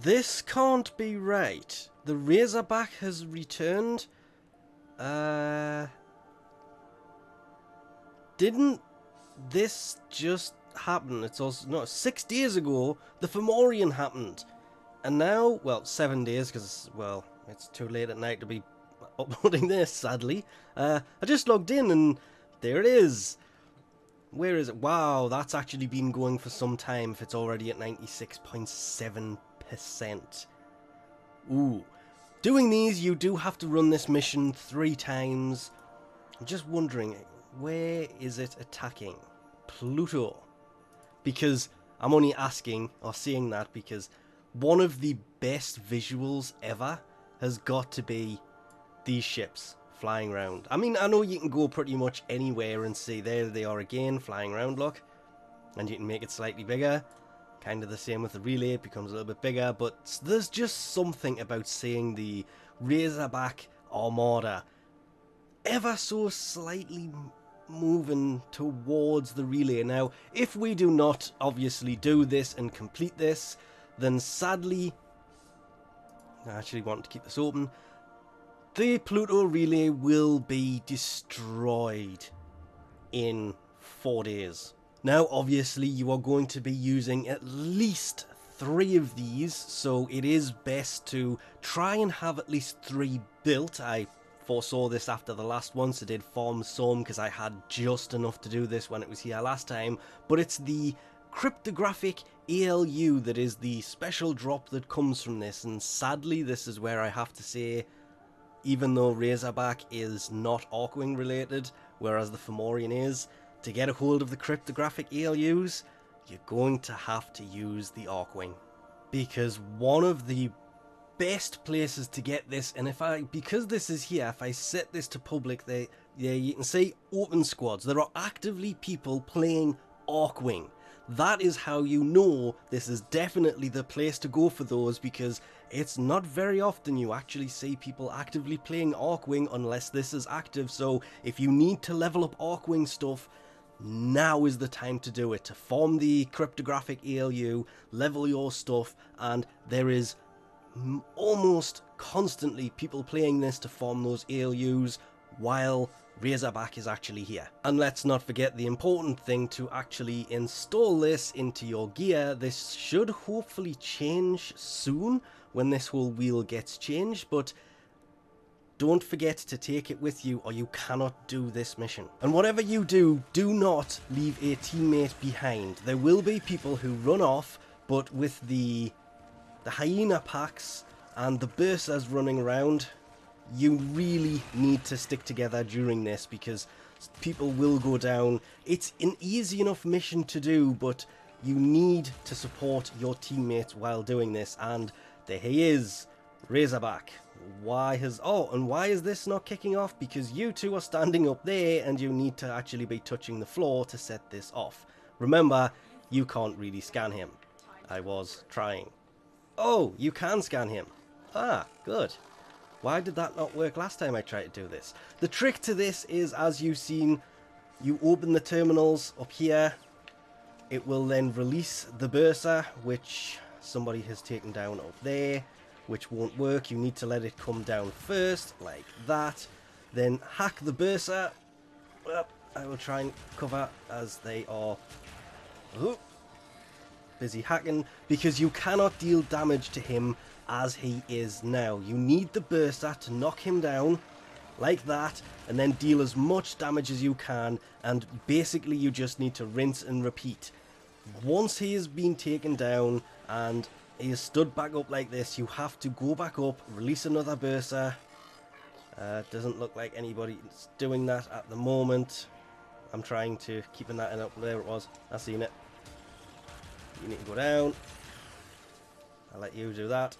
This can't be right. The Razorback has returned. Didn't this just happen? It's also, no, 6 days ago, the Fomorian happened. And now, well, 7 days, because, well, it's too late at night to be uploading this, sadly. I just logged in and there it is. Where is it? Wow, that's actually been going for some time if it's already at 96.7%. Ooh. Doing these, you do have to run this mission 3 times. I'm just wondering, where is it attacking? Pluto. Because I'm only asking or seeing that because one of the best visuals ever has got to be these ships flying around. I mean, I know you can go pretty much anywhere and see there they are again flying around, look. And you can make it slightly bigger. Kind of the same with the relay, it becomes a little bit bigger. But there's just something about seeing the Razorback Armada ever so slightly moving towards the relay. Now, if we do not obviously do this and complete this, then sadly, I actually want to keep this open, the Pluto relay will be destroyed in 4 days. Now, obviously, you are going to be using at least 3 of these, so it is best to try and have at least 3 built. I foresaw this after the last one, so did farm some because I had just enough to do this when it was here last time, but it's the cryptographic ALU that is the special drop that comes from this, and sadly this is where I have to say, even though Razorback is not Arcwing related, whereas the Fomorian is, to get a hold of the cryptographic ALUs, you're going to have to use the Arcwing. Because one of the best places to get this, and because this is here, if I set this to public, you can see open squads. There are actively people playing Arcwing. That is how you know this is definitely the place to go for those, because it's not very often you actually see people actively playing Arcwing unless this is active. So if you need to level up Arcwing stuff, now is the time to do it, to form the cryptographic ALU, level your stuff, and there is almost constantly people playing this to form those ALUs while Razorback is actually here. And let's not forget the important thing, to actually install this into your gear. This should hopefully change soon when this whole wheel gets changed, but don't forget to take it with you or you cannot do this mission. And whatever you do, do not leave a teammate behind. There will be people who run off, but with the hyena packs and the bursas running around, you really need to stick together during this because people will go down. It's an easy enough mission to do, but you need to support your teammates while doing this. And there he is, Razorback. Why is this not kicking off? Because you two are standing up there and you need to actually be touching the floor to set this off. Remember, you can't really scan him. I was trying. Oh, you can scan him. Ah, good. Why did that not work last time I tried to do this? The trick to this is, as you've seen, you open the terminals up here. It will then release the bursa, which somebody has taken down up there, which won't work. You need to let it come down first, like that. Then hack the bursa. Well, I will try and cover as they are busy hacking, because you cannot deal damage to him as he is now. You need the burster to knock him down like that and then deal as much damage as you can, and basically you just need to rinse and repeat. Once he has been taken down and he is stood back up like this, you have to go back up, release another burster. Doesn't look like anybody's doing that at the moment. I'm trying to keep that in up. There it was. I seen it. You need to go down. I'll let you do that.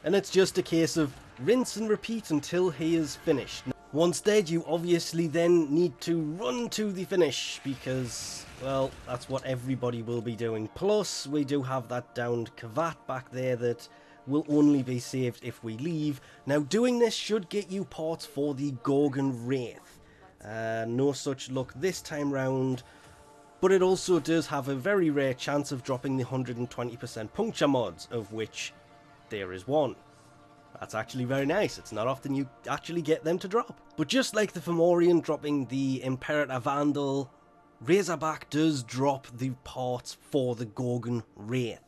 And it's just a case of rinse and repeat until he is finished. Once dead, you obviously then need to run to the finish, because, well, that's what everybody will be doing. Plus, we do have that downed Kavat back there that will only be saved if we leave. Now, doing this should get you parts for the Gorgon wraith. No such luck this time round. But it also does have a very rare chance of dropping the 120% puncture mods, of which there is one. That's actually very nice. It's not often you actually get them to drop. But just like the Fomorian dropping the Imperator Vandal, Razorback does drop the parts for the Gorgon Wraith.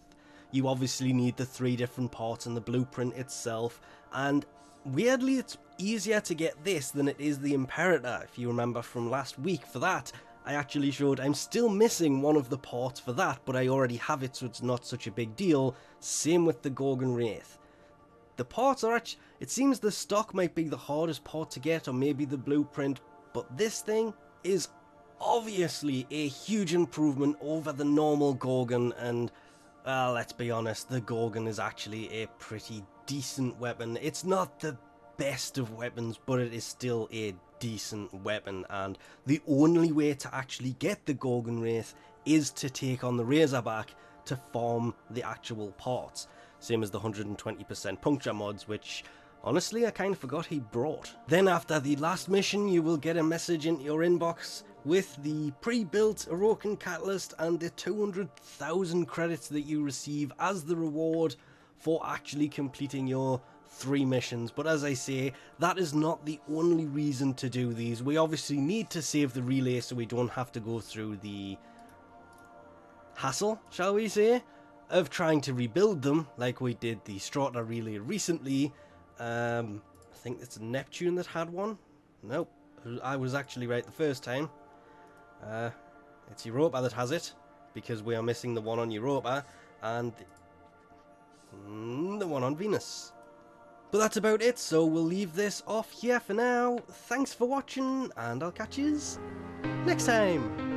You obviously need the 3 different parts in the blueprint itself, and weirdly it's easier to get this than it is the Imperator. If you remember from last week, for that I actually showed I'm still missing one of the parts for that, but I already have it, so it's not such a big deal. Same with the Gorgon Wraith. The parts are actually, it seems the stock might be the hardest part to get, or maybe the blueprint, but this thing is obviously a huge improvement over the normal Gorgon, and well, let's be honest, the Gorgon is actually a pretty decent weapon. It's not the best of weapons, but it is still a decent weapon, and the only way to actually get the Gorgon Wraith is to take on the Razorback to farm the actual parts. Same as the 120% puncture mods, which honestly I kind of forgot he brought. Then after the last mission you will get a message into your inbox with the pre-built Orokin Catalyst and the 200,000 credits that you receive as the reward for actually completing your 3 missions. But as I say, that is not the only reason to do these. We obviously need to save the relay so we don't have to go through the hassle, shall we say, of trying to rebuild them like we did the Strata relay recently. I think it's Neptune that had one. Nope, I was actually right the first time. It's Europa that has it, because we are missing the one on Europa and the one on Venus. But that's about it, so we'll leave this off here for now. Thanks for watching, and I'll catch yous next time.